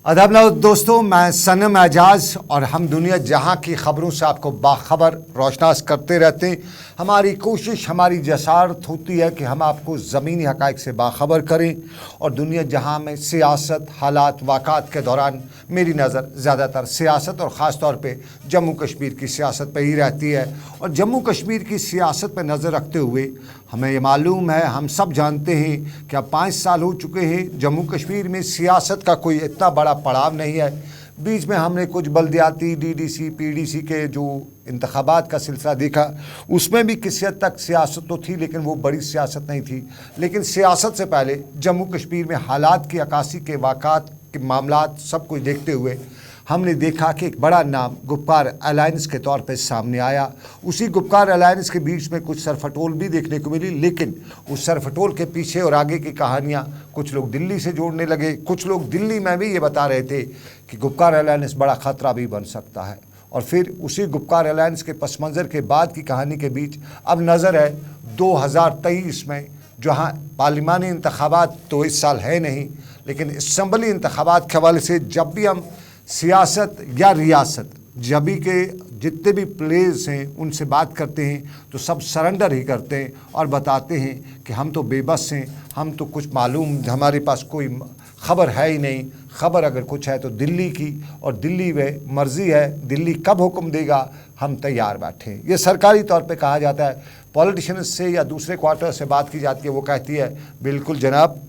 अदब दोस्तों, मैं सनम एजाज और हम दुनिया जहां की खबरों से आपको बाखबर रोशनास करते रहते हैं। हमारी कोशिश, हमारी जसारत होती है कि हम आपको ज़मीनी हक़ाइक़ से बाखबर करें और दुनिया जहां में सियासत, हालात, वाक़ात के दौरान मेरी नज़र ज़्यादातर सियासत और ख़ास तौर पे जम्मू कश्मीर की सियासत पे ही रहती है। और जम्मू कश्मीर की सियासत पे नज़र रखते हुए हमें ये मालूम है, हम सब जानते हैं कि अब 5 साल हो चुके हैं जम्मू कश्मीर में सियासत का कोई इतना बड़ा पड़ाव नहीं है। बीच में हमने कुछ बल्दियाती डीडीसी पीडीसी के जो इंतखाबात का सिलसिला देखा, उसमें भी किसी हद तक सियासत तो थी, लेकिन वो बड़ी सियासत नहीं थी। लेकिन सियासत से पहले जम्मू कश्मीर में हालात की अक्कासी के वाक़ात के मामलात सब कुछ देखते हुए हमने देखा कि एक बड़ा नाम गुपकार अलायंस के तौर पे सामने आया। उसी गुपकार अलायंस के बीच में कुछ सरफटोल भी देखने को मिली, लेकिन उस सरफटोल के पीछे और आगे की कहानियाँ कुछ लोग दिल्ली से जोड़ने लगे। कुछ लोग दिल्ली में भी ये बता रहे थे कि गुपकार अलायंस बड़ा ख़तरा भी बन सकता है। और फिर उसी गुपकार अलायंस के पस मंज़र के बाद की कहानी के बीच अब नज़र है 2023 में, जहाँ पार्लिमानी इंतखाबात तो इस साल है नहीं, लेकिन असम्बली इंतखाबात के हवाले से जब भी हम सियासत या रियासत जबी के जितने भी प्लेयर्स हैं उनसे बात करते हैं तो सब सरेंडर ही करते हैं और बताते हैं कि हम तो बेबस हैं, हम तो कुछ मालूम, हमारे पास कोई ख़बर है ही नहीं। ख़बर अगर कुछ है तो दिल्ली की, और दिल्ली में मर्ज़ी है, दिल्ली कब हुक्म देगा हम तैयार बैठे हैं। ये सरकारी तौर पे कहा जाता है। पॉलिटिशियंस से या दूसरे क्वार्टर से बात की जाती है, वो कहती है बिल्कुल जनाब,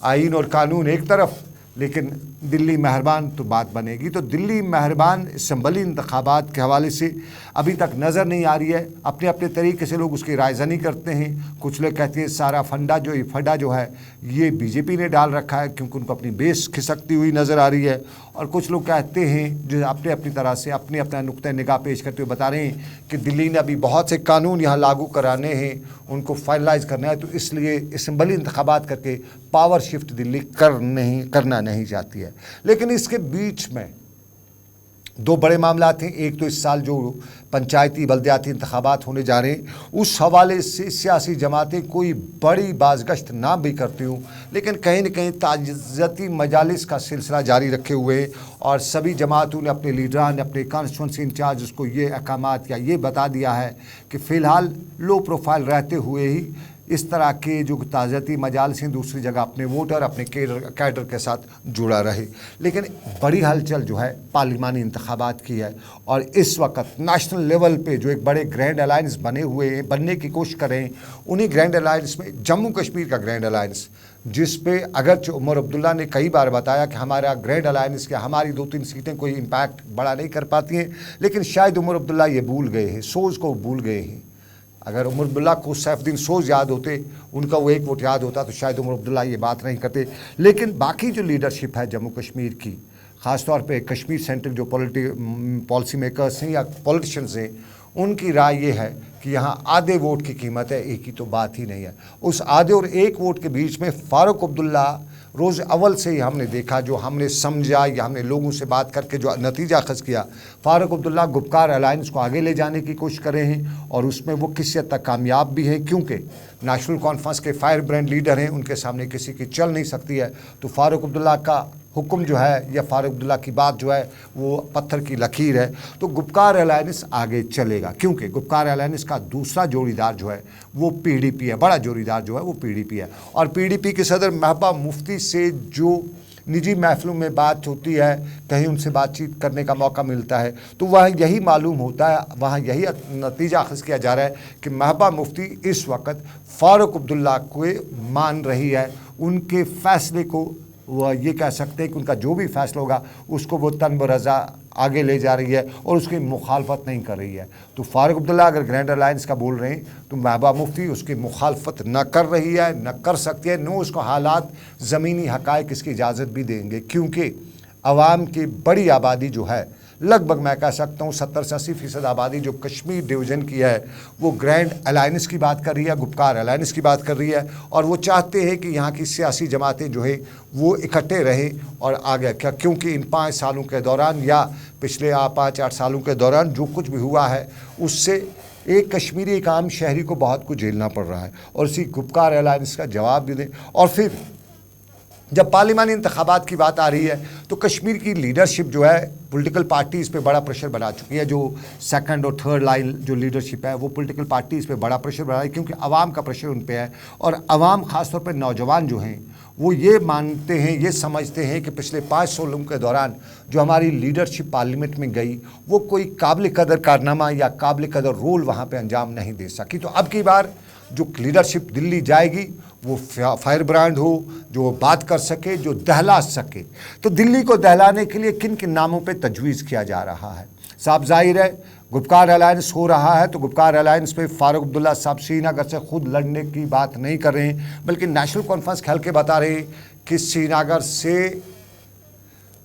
आइन और कानून एक तरफ, लेकिन दिल्ली मेहरबान तो बात बनेगी। तो दिल्ली मेहरबान असम्बली इंतखाबात के हवाले से अभी तक नज़र नहीं आ रही है। अपने अपने तरीके से लोग उसकी रायज़नी करते हैं। कुछ लोग कहते हैं सारा फंडा जो है ये बीजेपी ने डाल रखा है, क्योंकि उनको अपनी बेस खिसकती हुई नज़र आ रही है। और कुछ लोग कहते हैं जो अपने अपनी तरह से अपने अपना नुक्ता निगाह पेश करते हुए बता रहे हैं कि दिल्ली ने अभी बहुत से कानून यहाँ लागू कराने हैं, उनको फाइनलाइज करना है, तो इसलिए असम्बली इंतखाबात करके पावर शिफ्ट दिल्ली करना नहीं चाहती है। लेकिन इसके बीच में दो बड़े मामला थे। एक तो इस साल जो पंचायती बल्दियाती इंतखाबात होने जा रहे हैं, उस हवाले से सियासी जमातें कोई बड़ी बाज़गश्त ना भी करती हूँ, लेकिन कहीं न कहीं ताज़ियती मजालिस का सिलसिला जारी रखे हुए हैं और सभी जमातों ने अपने लीडरान, अपने कॉन्स्टिट्यूंसी इंचार्ज को ये अहकामात या ये बता दिया है कि फ़िलहाल लो प्रोफाइल रहते हुए ही इस तरह के जो ताज़ियती मजालिस हैं दूसरी जगह अपने वोटर, अपने कैडर के साथ जुड़ा रहे। लेकिन बड़ी हलचल जो है पार्लिमानी इंतखाबात की है, और इस वक्त नेशनल लेवल पे जो एक बड़े ग्रैंड अलायंस बने हुए हैं, बनने की कोशिश कर रहे हैं, उन्हीं ग्रैंड अलायंस में जम्मू कश्मीर का ग्रैंड अलायंस, जिस पे अगरचे उमर अब्दुल्ला ने कई बार बताया कि हमारा ग्रैंड अलायंस के हमारी 2-3 सीटें कोई इम्पैक्ट बड़ा नहीं कर पाती हैं, लेकिन शायद उमर अब्दुल्ला ये भूल गए हैं, सोच को भूल गए हैं। अगर उमर अब्दुल्ला को सैफुद्दीन सोज याद होते, उनका वो एक वोट याद होता, तो शायद उमर अब्दुल्ला ये बात नहीं करते। लेकिन बाकी जो लीडरशिप है जम्मू कश्मीर की, ख़ास तौर पे कश्मीर सेंट्रल जो पॉलिसी मेकर्स हैं या पॉलिटिशियंस हैं, उनकी राय ये है कि यहाँ आधे वोट की कीमत है, एक की तो बात ही नहीं है। उस आधे और एक वोट के बीच में फ़ारूक अब्दुल्ला रोज़ अव्वल से ही हमने देखा, जो हमने समझा या हमने लोगों से बात करके जो नतीजा अखज़ किया, फ़ारूक अब्दुल्ला गुपकार अलायंस को आगे ले जाने की कोशिश कर रहे हैं और उसमें वो किसी हद तक कामयाब भी हैं, क्योंकि नेशनल कॉन्फ्रेंस के फायर ब्रांड लीडर हैं, उनके सामने किसी की चल नहीं सकती है। तो फ़ारूक अब्दुल्ला का हुक्म जो है या फ़ारूक अब्दुल्ला की बात जो है वो पत्थर की लकीर है। तो गुपकार अलायंस आगे चलेगा, क्योंकि गुपकार अलायंस का दूसरा जोड़ीदार जो है वो पीडीपी है, बड़ा जोड़ीदार जो है वो पीडीपी है। और पीडीपी के सदर महबूबा मुफ्ती से जो निजी महफिलों में बात होती है, कहीं उनसे बातचीत करने का मौका मिलता है, तो वह यही मालूम होता है, वहाँ यही नतीजा अखज़ किया जा रहा है कि महबूबा मुफ्ती इस वक्त फ़ारूक अब्दुल्ला को मान रही है, उनके फ़ैसले को वह ये कह सकते हैं कि उनका जो भी फ़ैसला होगा उसको वो तन बरज़ा आगे ले जा रही है और उसकी मुखालफत नहीं कर रही है। तो फ़ारूक अब्दुल्ला अगर ग्रैंड अलायंस का बोल रहे हैं तो महबूबा मुफ्ती उसकी मुखालफत न कर रही है, न कर सकती है, न उसको हालात, ज़मीनी हक़ाइक़ इसकी इजाज़त भी देंगे, क्योंकि आवाम की बड़ी आबादी जो है, लगभग मैं कह सकता हूँ 70 से 80% आबादी जो कश्मीर डिवीज़न की है, वो ग्रैंड अलायंस की बात कर रही है, गुपकार अलायंस की बात कर रही है, और वो चाहते हैं कि यहाँ की सियासी जमातें जो है वो इकट्ठे रहें और आगे क्या, क्योंकि इन 5 सालों के दौरान या पिछले 5-8 सालों के दौरान जो कुछ भी हुआ है उससे एक कश्मीरी, एक आम शहरी को बहुत कुछ झेलना पड़ रहा है, और उसी गुपकार अलायंस का जवाब भी दें। और फिर जब पार्लिमानी इंतखाबात की बात आ रही है तो कश्मीर की लीडरशिप जो है पॉलिटिकल पार्टीज़ पे बड़ा प्रेशर बना चुकी है। जो सेकंड और थर्ड लाइन जो लीडरशिप है वो पॉलिटिकल पार्टीज़ पे बड़ा प्रेशर बना रही है, क्योंकि आवाम का प्रेशर उन पे है। और आवाम ख़ासतौर पे नौजवान जो हैं वो ये मानते हैं, ये समझते हैं कि पिछले 500 लोगों के दौरान जो हमारी लीडरशिप पार्लियामेंट में गई वो कोई काबिल कदर कारनामा या काबिल कदर रोल वहाँ पे अंजाम नहीं दे सकी। तो अब की बार जो लीडरशिप दिल्ली जाएगी वो फायर ब्रांड हो, जो बात कर सके, जो दहला सके। तो दिल्ली को दहलाने के लिए किन किन नामों पे तजवीज़ किया जा रहा है? साहब जाहिर है गुपकार अलायंस हो रहा है, तो गुपकार अलायंस पे फारूक अब्दुल्ला साहब श्रीनगर से खुद लड़ने की बात नहीं कर रहे हैं, बल्कि नेशनल कॉन्फ्रेंस खेल के बता रहे हैं कि श्रीनगर से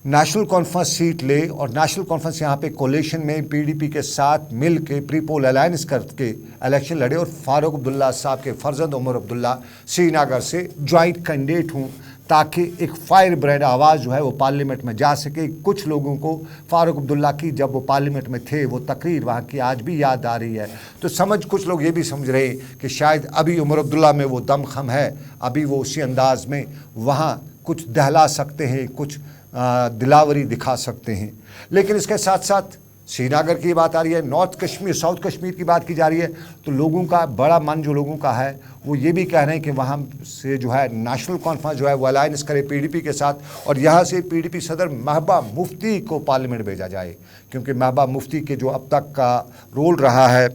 नेशनल कॉन्फ्रेंस सीट ले और नेशनल कॉन्फ्रेंस यहाँ पे कोलिशन में पीडीपी के साथ मिल के प्री पोल अलायंस करके इलेक्शन लड़े और फारूक अब्दुल्ला साहब के फर्जंद उमर अब्दुल्ला श्रीनगर से ज्वाइंट कैंडिडेट हूँ, ताकि एक फायर ब्रांड आवाज़ जो है वो पार्लियामेंट में जा सके। कुछ लोगों को फारूक अब्दुल्ला की जब वो पार्लियामेंट में थे वो तकरीर वहाँ की आज भी याद आ रही है। तो कुछ लोग ये भी समझ रहे हैं कि शायद अभी उमर अब्दुल्ला में वो दमखम है, अभी वो उसी अंदाज में वहाँ कुछ दहला सकते हैं, कुछ दिलावरी दिखा सकते हैं। लेकिन इसके साथ साथ श्रीनगर की बात आ रही है, नॉर्थ कश्मीर, साउथ कश्मीर की बात की जा रही है। तो लोगों का बड़ा मन जो लोगों का है वो ये भी कह रहे हैं कि वहाँ से जो है नेशनल कॉन्फ्रेंस जो है वो अलायंस करे पीडीपी के साथ, और यहाँ से पीडीपी सदर महबूबा मुफ्ती को पार्लियामेंट भेजा जाए, क्योंकि महबूबा मुफ्ती के जो अब तक का रोल रहा है,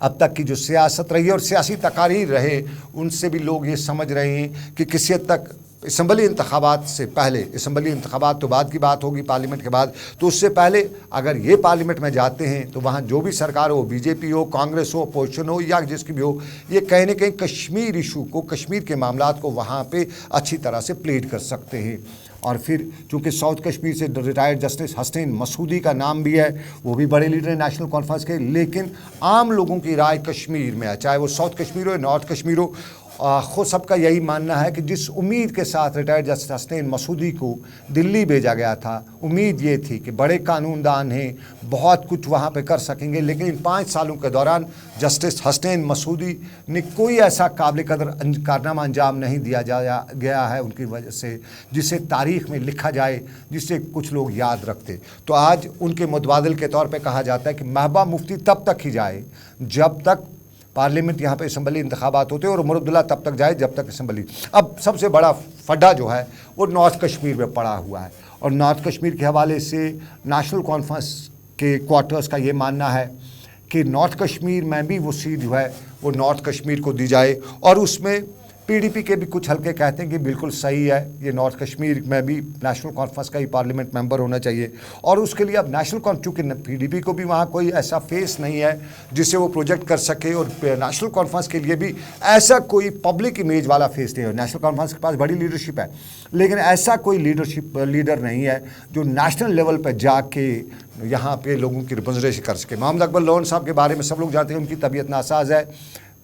अब तक की जो सियासत रही है और सियासी तकारीर रहे, उनसे भी लोग ये समझ रहे हैं कि किसी हद तक असम्बली इंतखाबात से पहले, असम्बली इंतखाबात तो बाद की बात होगी पार्लियामेंट के बाद, तो उससे पहले अगर ये पार्लियामेंट में जाते हैं तो वहाँ जो भी सरकार हो, बीजेपी हो, कांग्रेस हो, अपोजिशन हो या जिसकी भी हो, ये कहीं ना कहीं कश्मीर इशू को, कश्मीर के मामलात को वहाँ पे अच्छी तरह से प्लेड कर सकते हैं। और फिर चूँकि साउथ कश्मीर से रिटायर्ड जस्टिस हसनैन मसूदी का नाम भी है, वो भी बड़े लीडर हैं नेशनल कॉन्फ्रेंस के, लेकिन आम लोगों की राय कश्मीर में है, चाहे वो साउथ कश्मीर हो या नॉर्थ कश्मीर हो, खुद सबका यही मानना है कि जिस उम्मीद के साथ रिटायर्ड जस्टिस हसनैन मसूदी को दिल्ली भेजा गया था, उम्मीद ये थी कि बड़े कानूनदान हैं, बहुत कुछ वहाँ पे कर सकेंगे, लेकिन इन 5 सालों के दौरान जस्टिस हसनैन मसूदी ने कोई ऐसा काबिल कदर कारनामा अंजाम नहीं दिया गया है उनकी वजह से जिसे तारीख़ में लिखा जाए, जिसे कुछ लोग याद रखते। तो आज उनके मुतबादिल के तौर पर कहा जाता है कि महबूबा मुफ्ती तब तक ही जाए जब तक पार्लियामेंट यहाँ पे असम्बली इंतखाबात होते हैं, और उमर अब्दुल्ला तब तक जाए जब तक असम्बली। अब सबसे बड़ा फड्डा जो है वो नॉर्थ कश्मीर में पड़ा हुआ है, और नॉर्थ कश्मीर के हवाले से नेशनल कॉन्फ्रेंस के क्वार्टर्स का ये मानना है कि नॉर्थ कश्मीर में भी वो सीट जो है वो नॉर्थ कश्मीर को दी जाए। और उसमें पीडीपी के भी कुछ हल्के कहते हैं कि बिल्कुल सही है, ये नॉर्थ कश्मीर में भी नेशनल कॉन्फ्रेंस का ही पार्लियामेंट मेंबर होना चाहिए। और उसके लिए अब नेशनल चूँकि पीडीपी को भी वहाँ कोई ऐसा फेस नहीं है जिसे वो प्रोजेक्ट कर सके, और नेशनल कॉन्फ्रेंस के लिए भी ऐसा कोई पब्लिक इमेज वाला फेस नहीं है। नेशनल कॉन्फ्रेंस के पास बड़ी लीडरशिप है, लेकिन ऐसा कोई लीडर नहीं है जो नेशनल लेवल पर जाके यहाँ पे लोगों की रिप्रेजेंटेशन कर सके। मोहम्मद अकबर लोन साहब के बारे में सब लोग जानते हैं, उनकी तबीयत नासाज है।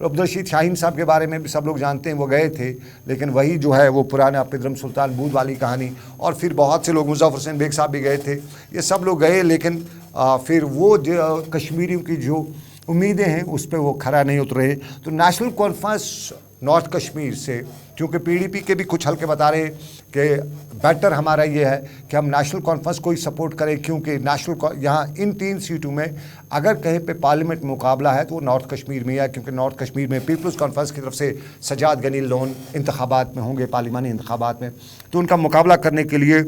अब्दुल-रशीद शाहीन साहब के बारे में भी सब लोग जानते हैं, वो गए थे, लेकिन वही जो है वो पुराना पिदरम सुल्तान बूद वाली कहानी। और फिर बहुत से लोग, मुज़फ़्फ़र हुसैन बेग साहब भी गए थे, ये सब लोग गए, लेकिन फिर वो जो कश्मीरियों की जो उम्मीदें हैं उस पर वो खरा नहीं उतरे। तो नेशनल कॉन्फ्रेंस नॉर्थ कश्मीर से, क्योंकि पीडीपी के भी कुछ हल्के बता रहे कि बेटर हमारा ये है कि हम नेशनल कॉन्फ्रेंस को ही सपोर्ट करें, क्योंकि नेशनल यहाँ इन 3 सीटों में अगर कहीं पे पार्लियामेंट मुकाबला है तो वो नॉर्थ कश्मीर में है, क्योंकि नॉर्थ कश्मीर में पीपल्स कॉन्फ्रेंस की तरफ से सजाद गनी लोन इंतखाबात में होंगे, पार्लिमानी इंतखाबात में, तो उनका मुकाबला करने के लिए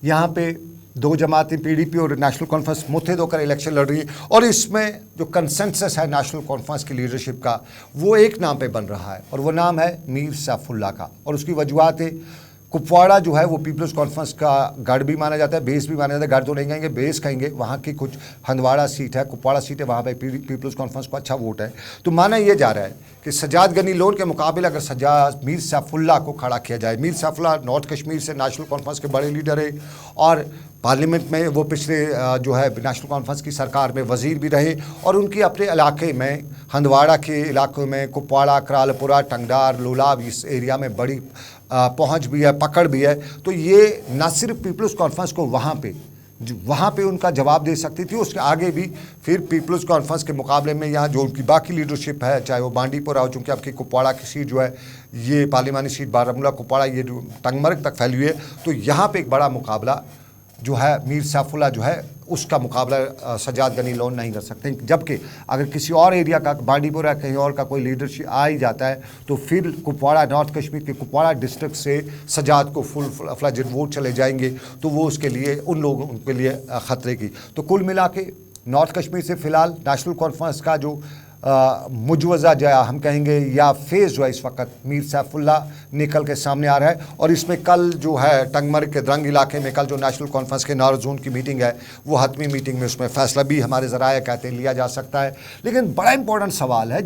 यहाँ पे 2 जमातें पीडीपी और नेशनल कॉन्फ्रेंस मुत्तहिद होकर इलेक्शन लड़ रही है। और इसमें जो कंसेंसस है नेशनल कॉन्फ्रेंस की लीडरशिप का, वो एक नाम पे बन रहा है, और वो नाम है मीर सैफुल्लाह का। और उसकी वजूहत है, कुपवाड़ा जो है वो पीपल्स कॉन्फ्रेंस का गढ़ भी माना जाता है, बेस भी माना जाता है। गढ़ तो नहीं कहेंगे, बेस कहेंगे। वहाँ की कुछ हंदवाड़ा सीट है, कुपवाड़ा सीट है, वहाँ पे पीपल्स कॉन्फ्रेंस को अच्छा वोट है। तो माना ये जा रहा है कि सजाद गनी लोन के मुकाबले अगर मीर सैफुल्लाह को खड़ा किया जाए, मीर सैफुल्लाह नॉर्थ कश्मीर से नेशनल कॉन्फ्रेंस के बड़े लीडर है, और पार्लियामेंट में वो पिछले जो है नेशनल कॉन्फ्रेंस की सरकार में वज़ीर भी रहे, और उनकी अपने इलाके में, हंदवाड़ा के इलाकों में, कुपवाड़ा, करालपुरा, टंगडार, लोलाब, इस एरिया में बड़ी पहुंच भी है, पकड़ भी है। तो ये न सिर्फ पीपल्स कॉन्फ्रेंस को वहाँ पे वहाँ पे उनका जवाब दे सकती थी। उसके आगे भी फिर पीपल्स कॉन्फ्रेंस के मुकाबले में यहाँ जो उनकी बाकी लीडरशिप है, चाहे वो बांडीपुरा हो, चूँकि आपकी कुपवाड़ा की सीट जो है, ये पार्लिमानी सीट बारामूला कुपवाड़ा ये जो टंगमर्ग तक फैली हुई है, तो यहाँ पे एक बड़ा मुकाबला जो है मीर सैफुल्लाह जो है उसका मुकाबला सजाद गनी लोन नहीं कर सकते। जबकि अगर किसी और एरिया का, बांडीपुरा कहीं और का कोई लीडरशिप आ ही जाता है तो फिर कुपवाड़ा, नॉर्थ कश्मीर के कुपवाड़ा डिस्ट्रिक्ट से सजाद को फुल फ्लेजेड वोट चले जाएंगे, तो वो उसके लिए उन लोगों के लिए ख़तरे की। तो कुल मिला के नॉर्थ कश्मीर से फ़िलहाल नेशनल कॉन्फ्रेंस का जो मुजवज़ा जो हम कहेंगे या फेज़ जो है इस वक्त मीर सैफुल्लाह निकल के सामने आ रहा है। और इसमें कल जो है टंगमर्ग के द्रंग इलाके में कल जो नेशनल कॉन्फ्रेंस के नॉर्थ जोन की मीटिंग है, वो हतमी मीटिंग में उसमें फ़ैसला भी हमारे ज़राए कहते हैं लिया जा सकता है। लेकिन बड़ा इंपॉर्टेंट सवाल है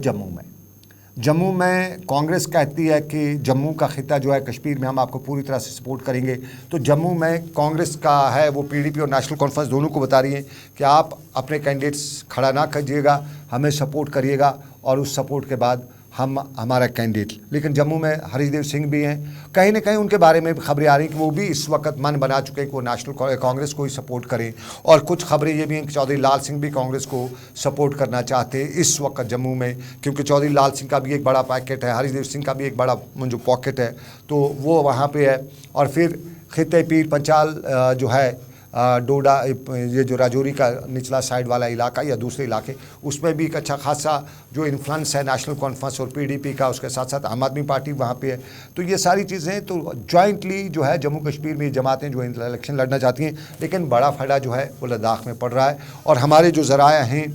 जम्मू में कांग्रेस कहती है कि जम्मू का खिता जो है कश्मीर में हम आपको पूरी तरह से सपोर्ट करेंगे। तो जम्मू में कांग्रेस का है वो पीडीपी और नेशनल कॉन्फ्रेंस दोनों को बता रही है कि आप अपने कैंडिडेट्स खड़ा ना कीजिएगा, हमें सपोर्ट करिएगा और उस सपोर्ट के बाद हम हमारा कैंडिडेट। लेकिन जम्मू में हरीशदेव सिंह भी हैं, कहीं ना कहीं उनके बारे में खबरें आ रही हैं कि वो भी इस वक्त मन बना चुके हैं कि वो नेशनल कांग्रेस को ही सपोर्ट करें। और कुछ खबरें ये भी हैं कि चौधरी लाल सिंह भी कांग्रेस को सपोर्ट करना चाहते हैं इस वक्त जम्मू में, क्योंकि चौधरी लाल सिंह का भी एक बड़ा पैकेट है, हरीशदेव सिंह का भी एक बड़ा जो पॉकेट है, तो वो वहाँ पर है। और फिर खिते पीर पंचाल जो है डोडा, ये जो राजौरी का निचला साइड वाला इलाका या दूसरे इलाके, उसमें भी एक अच्छा खासा जो इन्फ्लुएंस है नेशनल कॉन्फ्रेंस और पीडीपी का, उसके साथ साथ आम आदमी पार्टी वहाँ पे है। तो ये सारी चीज़ें तो जॉइंटली जो है जम्मू कश्मीर में जमातें जो इलेक्शन लड़ना चाहती हैं, लेकिन बड़ा फायदा जो है वो लद्दाख में पड़ रहा है। और हमारे जो ज़राया हैं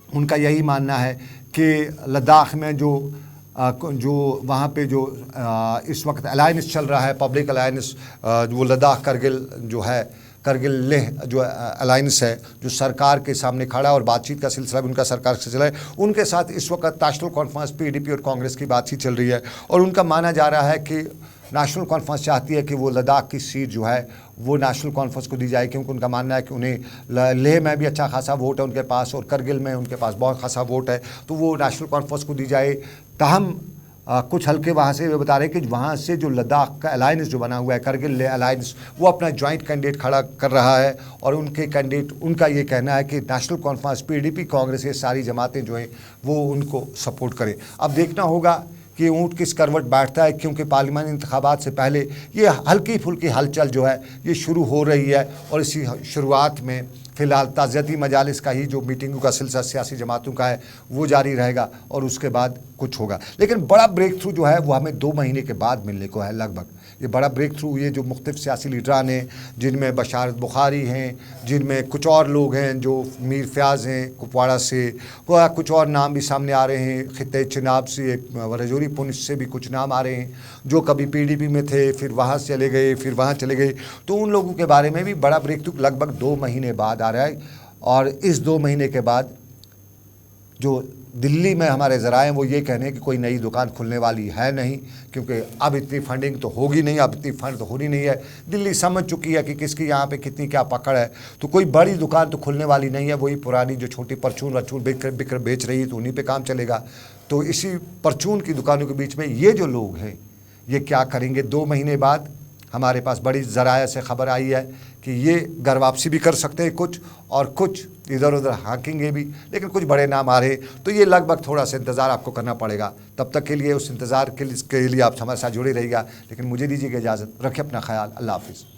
उनका यही मानना है कि लद्दाख में जो वहाँ पे जो इस वक्त अलायंस चल रहा है, पब्लिक अलायंस, वो लद्दाख करगिल जो है, करगिल लेह जो अलायंस है, जो सरकार के सामने खड़ा है और बातचीत का सिलसिला भी उनका सरकार से चला है, उनके साथ इस वक्त नेशनल कॉन्फ्रेंस पीडीपी और कांग्रेस की बातचीत चल रही है। और उनका माना जा रहा है कि नेशनल कॉन्फ्रेंस चाहती है कि वो लद्दाख की सीट जो है वो नेशनल कॉन्फ्रेंस को दी जाए, क्योंकि उनका मानना है कि उन्हें लेह में भी अच्छा खासा वोट है उनके पास और करगिल में उनके पास बहुत खासा वोट है, तो वो नेशनल कॉन्फ्रेंस को दी जाए। ताहम कुछ हल्के वहाँ से वे बता रहे हैं कि वहाँ से जो लद्दाख का अलायंस जो बना हुआ है, करगिल ले अलायंस, वो अपना जॉइंट कैंडिडेट खड़ा कर रहा है। और उनके कैंडिडेट, उनका ये कहना है कि नेशनल कॉन्फ्रेंस पीडीपी कांग्रेस ये सारी जमातें जो हैं वो उनको सपोर्ट करें। अब देखना होगा कि ऊँट किस करवट बैठता है, क्योंकि पार्लियामानी इंतखाबात से पहले ये हल्की फुल्की हलचल जो है ये शुरू हो रही है। और इसी शुरुआत में फ़िलहाल ताज़ियती मजालिस का ही जो मीटिंगों का सिलसिला सियासी जमातों का है वो जारी रहेगा और उसके बाद कुछ होगा। लेकिन बड़ा ब्रेक थ्रू जो है वो हमें 2 महीने के बाद मिलने को है लगभग। ये बड़ा ब्रेक थ्रू, ये जो मुख्तलिफ सियासी लीडरान हैं, जिनमें बशारत बुखारी हैं, जिनमें कुछ और लोग हैं जो मीर फयाज़ हैं कुपवाड़ा से, कुछ और नाम भी सामने आ रहे हैं, खिते चिनाब से, राजौरी पुंछ से भी कुछ नाम आ रहे हैं जो कभी पीडीपी में थे, फिर वहाँ से चले गए, फिर वहाँ चले गए। तो उन लोगों के बारे में भी बड़ा ब्रेक थ्रू लगभग 2 महीने बाद आ रहा है। और इस 2 महीने के बाद जो दिल्ली में हमारे ज़राए वो ये कहने कि कोई नई दुकान खुलने वाली है नहीं, क्योंकि अब इतनी फंडिंग तो होगी नहीं, अब इतनी फंड तो होनी नहीं है। दिल्ली समझ चुकी है कि किसकी यहाँ पे कितनी क्या पकड़ है, तो कोई बड़ी दुकान तो खुलने वाली नहीं है। वही पुरानी जो छोटी परचून वरचून बेच रही है तो उन्हीं पे काम चलेगा। तो इसी परचून की दुकानों के बीच में ये जो लोग हैं ये क्या करेंगे। 2 महीने बाद हमारे पास बड़ी ज़राया से खबर आई है कि ये घर वापसी भी कर सकते हैं कुछ, और कुछ इधर उधर हाँकेंगे भी, लेकिन कुछ बड़े नाम आ रहे। तो ये लगभग थोड़ा सा इंतज़ार आपको करना पड़ेगा। तब तक के लिए उस इंतज़ार के लिए आप हमारे साथ जुड़े रहिएगा। लेकिन मुझे दीजिएगा इजाज़त, रखें अपना ख्याल, अल्लाह हाफिज़।